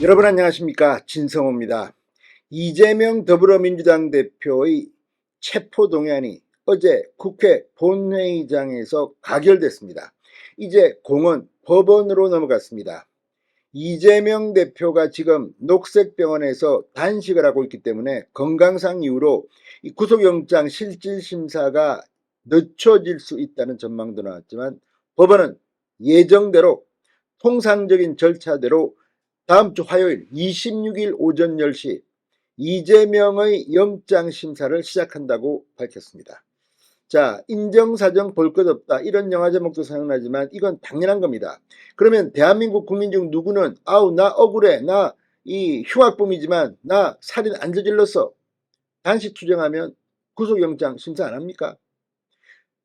여러분 안녕하십니까, 진성호입니다. 이재명 더불어민주당 대표의 체포동의안이 어제 국회 본회의장에서 가결됐습니다. 이제 공은 법원으로 넘어갔습니다. 이재명 대표가 지금 녹색병원에서 단식을 하고 있기 때문에 건강상 이유로 이 구속영장 실질심사가 늦춰질 수 있다는 전망도 나왔지만, 법원은 예정대로 통상적인 절차대로 다음 주 화요일 26일 오전 10시 이재명의 영장심사를 시작한다고 밝혔습니다. 자, 인정사정 볼 것 없다, 이런 영화 제목도 생각나지만 이건 당연한 겁니다. 그러면 대한민국 국민 중 누구는 아우 나 억울해, 나 이 흉악범이지만 나 살인 안 저질렀어, 단식 투쟁하면 구속영장 심사 안 합니까?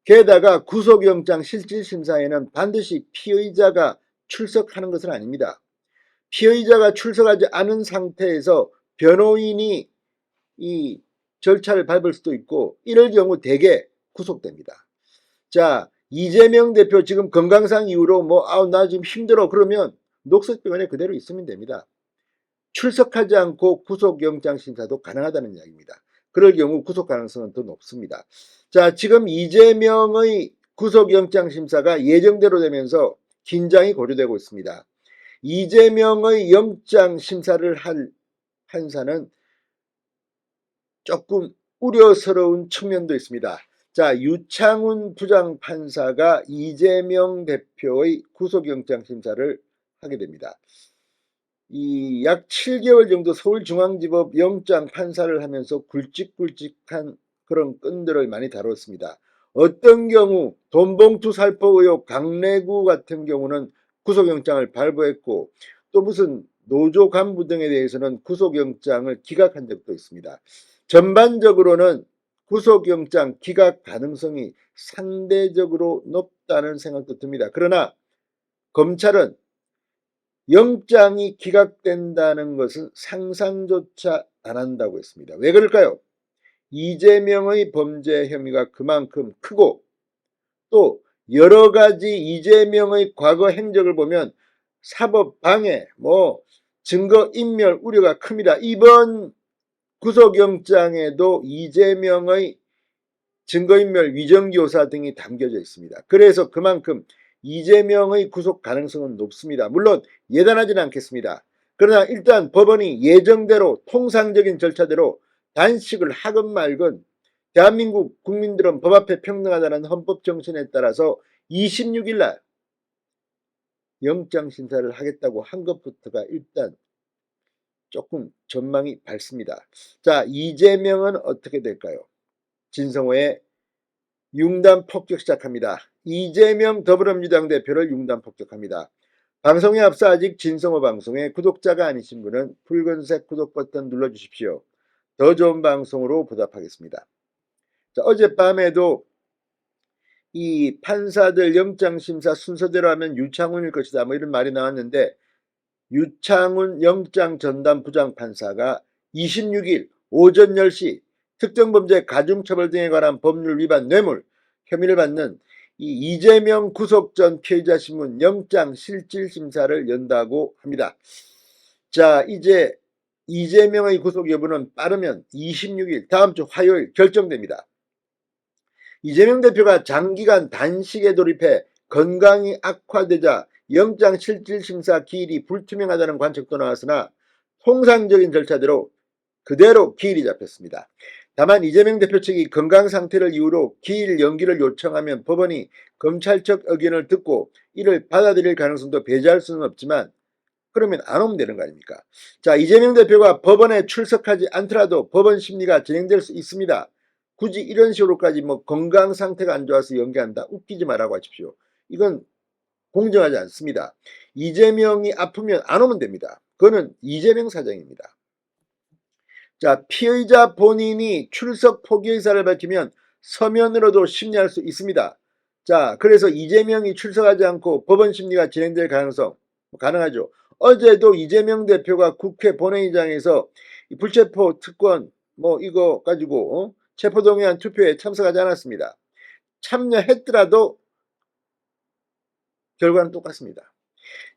게다가 구속영장 실질심사에는 반드시 피의자가 출석하는 것은 아닙니다. 피의자가 출석하지 않은 상태에서 변호인이 이 절차를 밟을 수도 있고, 이럴 경우 대개 구속됩니다. 자, 이재명 대표 지금 건강상 이유로 나 지금 힘들어 그러면 녹색병원에 그대로 있으면 됩니다. 출석하지 않고 구속영장 심사도 가능하다는 이야기입니다. 그럴 경우 구속 가능성은 더 높습니다. 자, 지금 이재명의 구속영장 심사가 예정대로 되면서 긴장이 고조되고 있습니다. 이재명의 영장 심사를 할 판사는 조금 우려스러운 측면도 있습니다. 자, 유창훈 부장판사가 이재명 대표의 구속영장 심사를 하게 됩니다. 이 약 7개월 정도 서울중앙지법 영장 판사를 하면서 굵직굵직한 그런 건들을 많이 다뤘습니다. 어떤 경우 돈봉투 살포 의혹 강래구 같은 경우는 구속영장을 발부했고, 또 무슨 노조 간부 등에 대해서는 구속영장을 기각한 적도 있습니다. 전반적으로는 구속영장 기각 가능성이 상대적으로 높다는 생각도 듭니다. 그러나 검찰은 영장이 기각된다는 것은 상상조차 안 한다고 했습니다. 왜 그럴까요? 이재명의 범죄 혐의가 그만큼 크고, 또 여러 가지 이재명의 과거 행적을 보면 사법방해, 증거인멸 우려가 큽니다. 이번 구속영장에도 이재명의 증거인멸 위정교사 등이 담겨져 있습니다. 그래서 그만큼 이재명의 구속 가능성은 높습니다. 물론 예단하지는 않겠습니다. 그러나 일단 법원이 예정대로 통상적인 절차대로 단식을 하건 말건 대한민국 국민들은 법 앞에 평등하다는 헌법 정신에 따라서 26일 날 영장 심사를 하겠다고 한 것부터가 일단 조금 전망이 밝습니다. 자, 이재명은 어떻게 될까요? 진성호의 융단 폭격 시작합니다. 이재명 더불어민주당 대표를 융단 폭격합니다. 방송에 앞서 아직 진성호 방송의 구독자가 아니신 분은 붉은색 구독 버튼 눌러주십시오. 더 좋은 방송으로 보답하겠습니다. 자, 어젯밤에도 이 판사들 영장심사 순서대로 하면 유창훈일 것이다, 이런 말이 나왔는데, 유창훈 영장전담 부장판사가 26일 오전 10시 특정범죄 가중처벌 등에 관한 법률 위반 뇌물 혐의를 받는 이 이재명 구속 전 피의자 신문 영장 실질심사를 연다고 합니다. 자, 이제 이재명의 구속 여부는 빠르면 26일 다음 주 화요일 결정됩니다. 이재명 대표가 장기간 단식에 돌입해 건강이 악화되자 영장 실질심사 기일이 불투명하다는 관측도 나왔으나 통상적인 절차대로 그대로 기일이 잡혔습니다. 다만 이재명 대표 측이 건강 상태를 이유로 기일 연기를 요청하면 법원이 검찰 측 의견을 듣고 이를 받아들일 가능성도 배제할 수는 없지만, 그러면 안 오면 되는 거 아닙니까? 자, 이재명 대표가 법원에 출석하지 않더라도 법원 심리가 진행될 수 있습니다. 굳이 이런 식으로까지 건강 상태가 안 좋아서 연기한다, 웃기지 말라고 하십시오. 이건 공정하지 않습니다. 이재명이 아프면 안 오면 됩니다. 그거는 이재명 사정입니다. 자, 피의자 본인이 출석 포기 의사를 밝히면 서면으로도 심리할 수 있습니다. 자, 그래서 이재명이 출석하지 않고 법원 심리가 진행될 가능성 가능하죠. 어제도 이재명 대표가 국회 본회의장에서 불체포 특권 이거 가지고 체포동의안 투표에 참석하지 않았습니다. 참여했더라도 결과는 똑같습니다.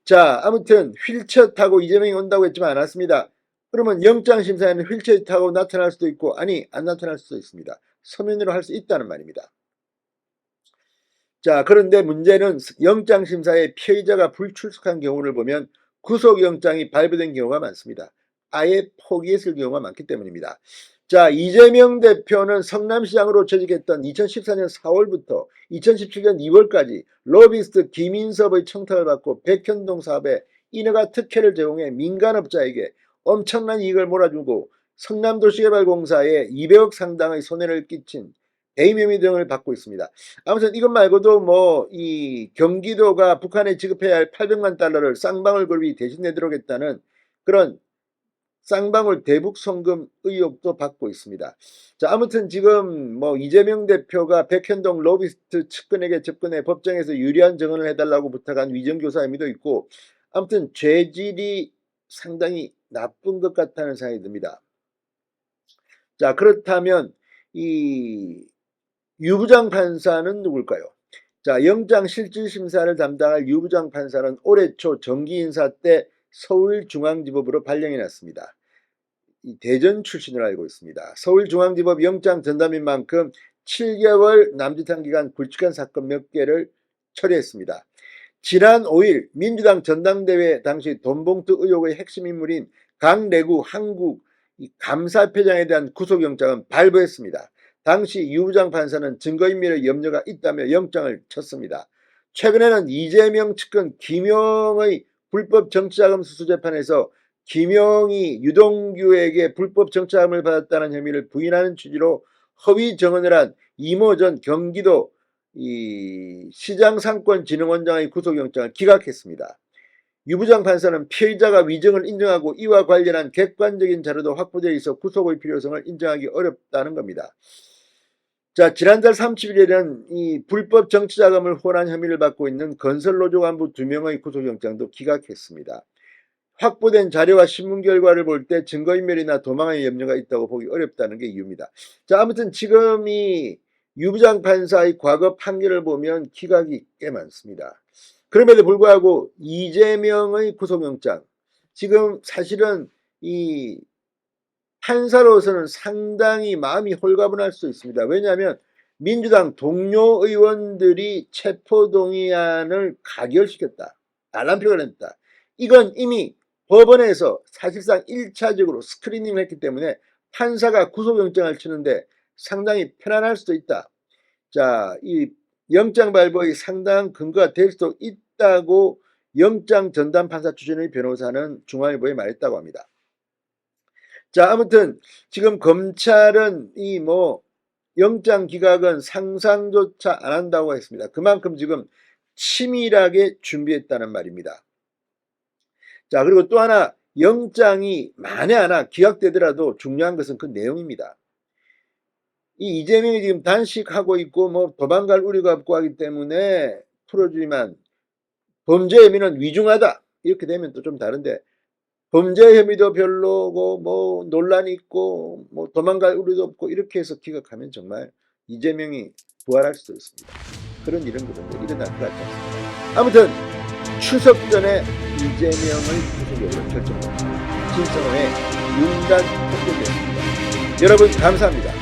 자, 아무튼 휠체어 타고 이재명이 온다고 했지만 않았습니다. 그러면 영장심사에는 휠체어 타고 나타날 수도 있고 아니 안 나타날 수도 있습니다. 서면으로 할 수 있다는 말입니다. 자, 그런데 문제는 영장심사에 피의자가 불출석한 경우를 보면 구속영장이 발부된 경우가 많습니다. 아예 포기했을 경우가 많기 때문입니다. 자, 이재명 대표는 성남시장으로 재직했던 2014년 4월부터 2017년 2월까지 로비스트 김인섭의 청탁을 받고 백현동 사업에 인허가 특혜를 제공해 민간업자에게 엄청난 이익을 몰아주고 성남도시개발공사에 200억 상당의 손해를 끼친 배임 혐의 등을 받고 있습니다. 아무튼 이것 말고도 뭐 이 경기도가 북한에 지급해야 할 800만 달러를 쌍방울 그룹이 대신 내도록 했다는 그런 쌍방울 대북 송금 의혹도 받고 있습니다. 자, 아무튼 지금 뭐 이재명 대표가 백현동 로비스트 측근에게 접근해 법정에서 유리한 증언을 해달라고 부탁한 위정교사 혐의도 있고 아무튼 죄질이 상당히 나쁜 것 같다는 생각이 듭니다. 자, 그렇다면 이 유부장 판사는 누굴까요? 자, 영장 실질심사를 담당할 유부장 판사는 올해 초 정기인사 때 서울중앙지법으로 발령이 났습니다. 대전 출신으로 알고 있습니다. 서울중앙지법 영장 전담인 만큼 7개월 남짓한 기간 굵직한 사건 몇 개를 처리했습니다. 지난 5일 민주당 전당대회 당시 돈봉투 의혹의 핵심 인물인 강래구 한국 감사회장에 대한 구속영장은 발부했습니다. 당시 유부장 판사는 증거인멸의 염려가 있다며 영장을 쳤습니다. 최근에는 이재명 측근 김용의 불법 정치자금 수수 재판에서 김용이 유동규에게 불법 정치자금을 받았다는 혐의를 부인하는 취지로 허위 정언을 한 이모 전 경기도 시장상권진흥원장의 구속영장을 기각했습니다. 유부장 판사는 피의자가 위증을 인정하고 이와 관련한 객관적인 자료도 확보되어 있어 구속의 필요성을 인정하기 어렵다는 겁니다. 자, 지난달 30일에는 이 불법 정치자금을 혼한 혐의를 받고 있는 건설노조 간부 2명의 구속영장도 기각했습니다. 확보된 자료와 신문 결과를 볼 때 증거인멸이나 도망의 염려가 있다고 보기 어렵다는 게 이유입니다. 자, 아무튼 지금 이 유부장 판사의 과거 판결을 보면 기각이 꽤 많습니다. 그럼에도 불구하고 이재명의 구속영장, 지금 사실은 이 판사로서는 상당히 마음이 홀가분할 수 있습니다. 왜냐하면 민주당 동료 의원들이 체포동의안을 가결시켰다. 반란표가 냈다. 이건 이미 법원에서 사실상 1차적으로 스크리닝을 했기 때문에 판사가 구속영장을 치는데 상당히 편안할 수도 있다. 자, 이 영장 발부의 상당한 근거가 될 수도 있다고 영장 전담 판사 출신의 변호사는 중앙일보에 말했다고 합니다. 자, 아무튼 지금 검찰은 이 뭐 영장 기각은 상상조차 안 한다고 했습니다. 그만큼 지금 치밀하게 준비했다는 말입니다. 자, 그리고 또 하나 영장이 만에 하나 기각되더라도 중요한 것은 그 내용입니다. 이 이재명이 지금 단식하고 있고 뭐 도망갈 우려가 없고 하기 때문에 풀어주지만 범죄 혐의는 위중하다 이렇게 되면 또 좀 다른데 범죄 혐의도 별로고 뭐 논란이 있고 뭐 도망갈 우려도 없고 이렇게 해서 기각하면 정말 이재명이 부활할 수도 있습니다. 그런 일은 그런데 일어날 것 같습니다. 아무튼 추석 전에 이재명의 구속력을 결정합니다. 진성호의 윤단 폭격이었습니다. 여러분 감사합니다.